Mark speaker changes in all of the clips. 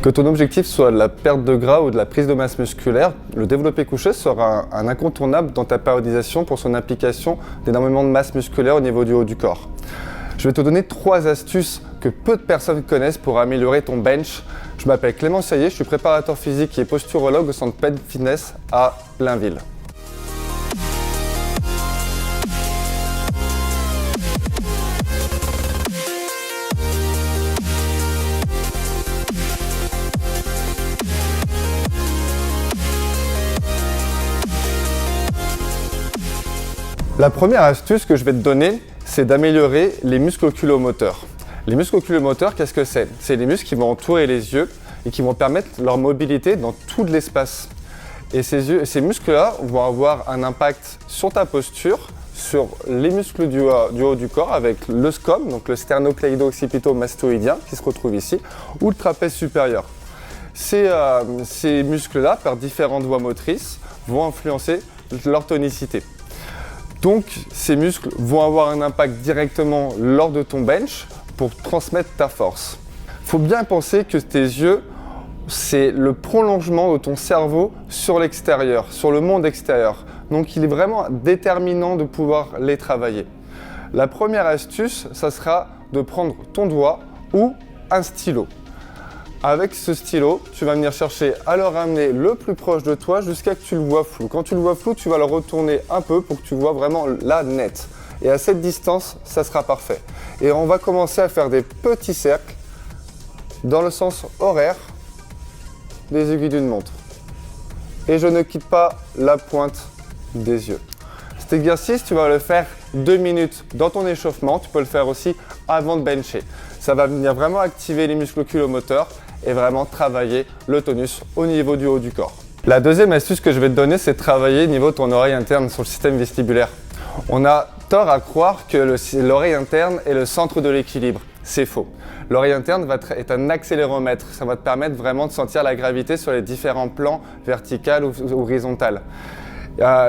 Speaker 1: Que ton objectif soit de la perte de gras ou de la prise de masse musculaire, le développé couché sera un incontournable dans ta périodisation pour son implication d'énormément de masse musculaire au niveau du haut du corps. Je vais te donner 3 astuces que peu de personnes connaissent pour améliorer ton bench. Je m'appelle Clément Saillet, je suis préparateur physique et posturologue au centre Pen Fitness à Blainville. La première astuce que je vais te donner, c'est d'améliorer les muscles oculomoteurs. Les muscles oculomoteurs, qu'est-ce que c'est? C'est les muscles qui vont entourer les yeux et qui vont permettre leur mobilité dans tout l'espace. Et ces muscles-là vont avoir un impact sur ta posture, sur les muscles du haut du corps avec le SCOM, donc le sternocleido-occipito-mastoïdien qui se retrouve ici, ou le trapèze supérieur. Ces muscles-là, par différentes voies motrices, vont influencer leur tonicité. Donc, ces muscles vont avoir un impact directement lors de ton bench pour transmettre ta force. Il faut bien penser que tes yeux, c'est le prolongement de ton cerveau sur l'extérieur, sur le monde extérieur. Donc, il est vraiment déterminant de pouvoir les travailler. La première astuce, ça sera de prendre ton doigt ou un stylo. Avec ce stylo, tu vas venir chercher à le ramener le plus proche de toi jusqu'à ce que tu le vois flou. Quand tu le vois flou, tu vas le retourner un peu pour que tu vois vraiment là net. Et à cette distance, ça sera parfait. Et on va commencer à faire des petits cercles dans le sens horaire des aiguilles d'une montre. Et je ne quitte pas la pointe des yeux. Cet exercice, tu vas le faire 2 minutes dans ton échauffement. Tu peux le faire aussi avant de bencher. Ça va venir vraiment activer les muscles oculomoteurs et vraiment travailler le tonus au niveau du haut du corps. La deuxième astuce que je vais te donner, c'est de travailler au niveau de ton oreille interne sur le système vestibulaire. On a tort à croire que l'oreille interne est le centre de l'équilibre. C'est faux. L'oreille interne est un accéléromètre. Ça va te permettre vraiment de sentir la gravité sur les différents plans vertical ou horizontal.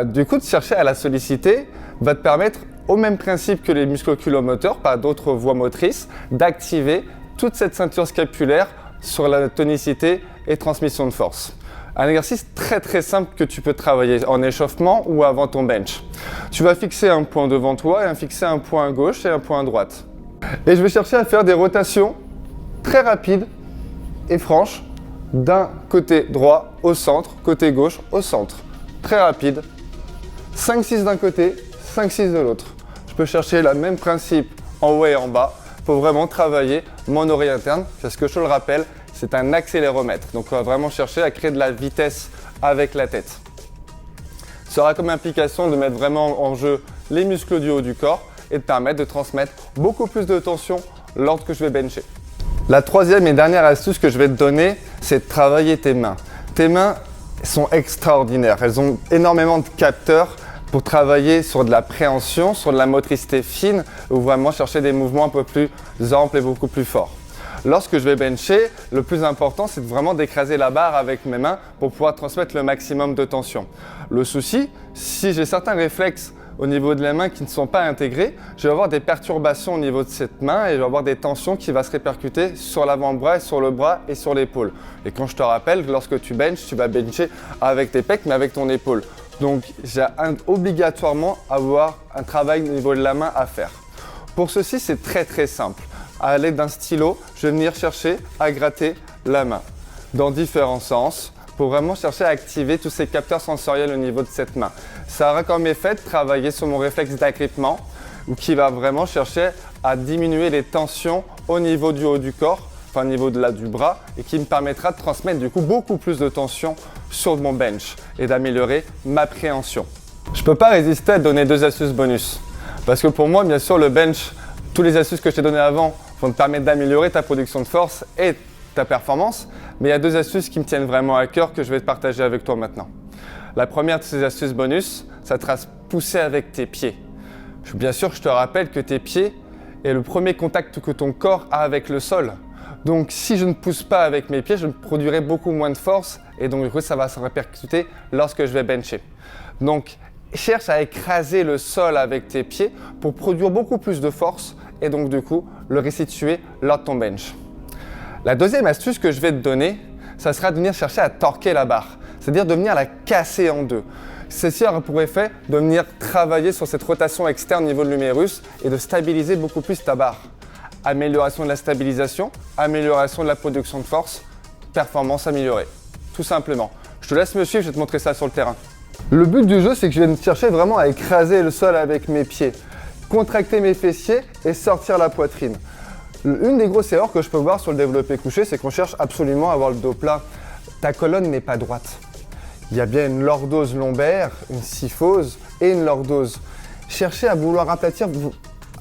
Speaker 1: Du coup, de chercher à la solliciter va te permettre, au même principe que les muscles oculomoteurs, par d'autres voies motrices, d'activer toute cette ceinture scapulaire sur la tonicité et transmission de force. Un exercice très simple que tu peux travailler en échauffement ou avant ton bench. Tu vas fixer un point devant toi et fixer un point à gauche et un point à droite. Et je vais chercher à faire des rotations très rapides et franches d'un côté droit au centre, côté gauche au centre. Très rapide. 5-6 d'un côté, 5-6 de l'autre. Je peux chercher le même principe en haut et en bas pour vraiment travailler mon oreille interne, parce que je te le rappelle, c'est un accéléromètre. Donc on va vraiment chercher à créer de la vitesse avec la tête. Ça aura comme implication de mettre vraiment en jeu les muscles du haut du corps et de permettre de transmettre beaucoup plus de tension lorsque je vais bencher. La troisième et dernière astuce que je vais te donner, c'est de travailler tes mains. Tes mains sont extraordinaires. Elles ont énormément de capteurs pour travailler sur de la préhension, sur de la motricité fine, ou vraiment chercher des mouvements un peu plus amples et beaucoup plus forts. Lorsque je vais bencher, le plus important, c'est vraiment d'écraser la barre avec mes mains pour pouvoir transmettre le maximum de tension. Le souci, si j'ai certains réflexes au niveau de la main qui ne sont pas intégrés, je vais avoir des perturbations au niveau de cette main et je vais avoir des tensions qui vont se répercuter sur l'avant-bras et sur le bras et sur l'épaule. Et quand je te rappelle, lorsque tu benches, tu vas bencher avec tes pecs mais avec ton épaule. Donc j'ai obligatoirement avoir un travail au niveau de la main à faire. Pour ceci, c'est très simple. À l'aide d'un stylo, je vais venir chercher à gratter la main dans différents sens pour vraiment chercher à activer tous ces capteurs sensoriels au niveau de cette main. Ça aura comme effet de travailler sur mon réflexe d'agrippement ou qui va vraiment chercher à diminuer les tensions au niveau du haut du corps, enfin au niveau du bras, et qui me permettra de transmettre du coup beaucoup plus de tension sur mon bench et d'améliorer ma préhension. Je ne peux pas résister à te donner 2 astuces bonus parce que pour moi, bien sûr, le bench, tous les astuces que je t'ai données avant vont te permettre d'améliorer ta production de force et ta performance, mais il y a 2 astuces qui me tiennent vraiment à cœur que je vais te partager avec toi maintenant. La première de ces astuces bonus, ça te reste pousser avec tes pieds. Bien sûr, je te rappelle que tes pieds est le premier contact que ton corps a avec le sol. Donc si je ne pousse pas avec mes pieds, je produirai beaucoup moins de force et donc du coup ça va se répercuter lorsque je vais bencher. Donc cherche à écraser le sol avec tes pieds pour produire beaucoup plus de force et donc du coup le restituer lors de ton bench. La deuxième astuce que je vais te donner, ça sera de venir chercher à torquer la barre, c'est-à-dire de venir la casser en deux. Ceci aura pour effet de venir travailler sur cette rotation externe au niveau de l'humérus et de stabiliser beaucoup plus ta barre. Amélioration de la stabilisation, amélioration de la production de force, performance améliorée, tout simplement. Je te laisse me suivre, je vais te montrer ça sur le terrain. Le but du jeu, c'est que je viens chercher vraiment à écraser le sol avec mes pieds, contracter mes fessiers et sortir la poitrine. Une des grosses erreurs que je peux voir sur le développé couché, c'est qu'on cherche absolument à avoir le dos plat. Ta colonne n'est pas droite. Il y a bien une lordose lombaire, une syphose et une lordose. Chercher à vouloir aplatir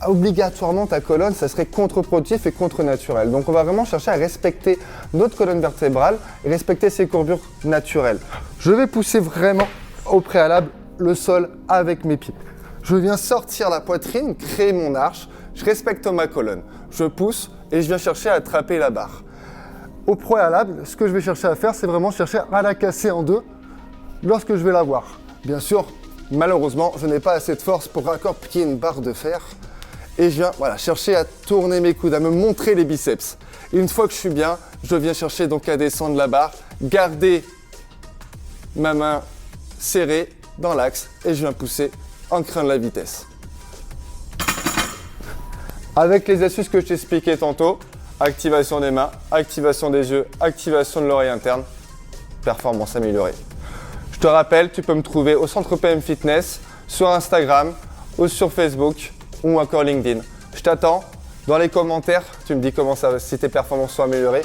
Speaker 1: obligatoirement ta colonne, ça serait contre-productif et contre-naturel. Donc on va vraiment chercher à respecter notre colonne vertébrale et respecter ses courbures naturelles. Je vais pousser vraiment au préalable le sol avec mes pieds. Je viens sortir la poitrine, créer mon arche, je respecte ma colonne. Je pousse et je viens chercher à attraper la barre. Au préalable, ce que je vais chercher à faire, c'est vraiment chercher à la casser en deux lorsque je vais l'avoir. Bien sûr, malheureusement, je n'ai pas assez de force pour encore plier une barre de fer. Et je viens chercher à tourner mes coudes, à me montrer les biceps. Et une fois que je suis bien, je viens chercher donc à descendre la barre, garder ma main serrée dans l'axe et je viens pousser en créant de la vitesse. Avec les astuces que je t'ai expliquées tantôt, activation des mains, activation des yeux, activation de l'oreille interne, performance améliorée. Je te rappelle, tu peux me trouver au Centre PM Fitness, sur Instagram ou sur Facebook ou encore LinkedIn. Je t'attends dans les commentaires, tu me dis comment ça, si tes performances sont améliorées.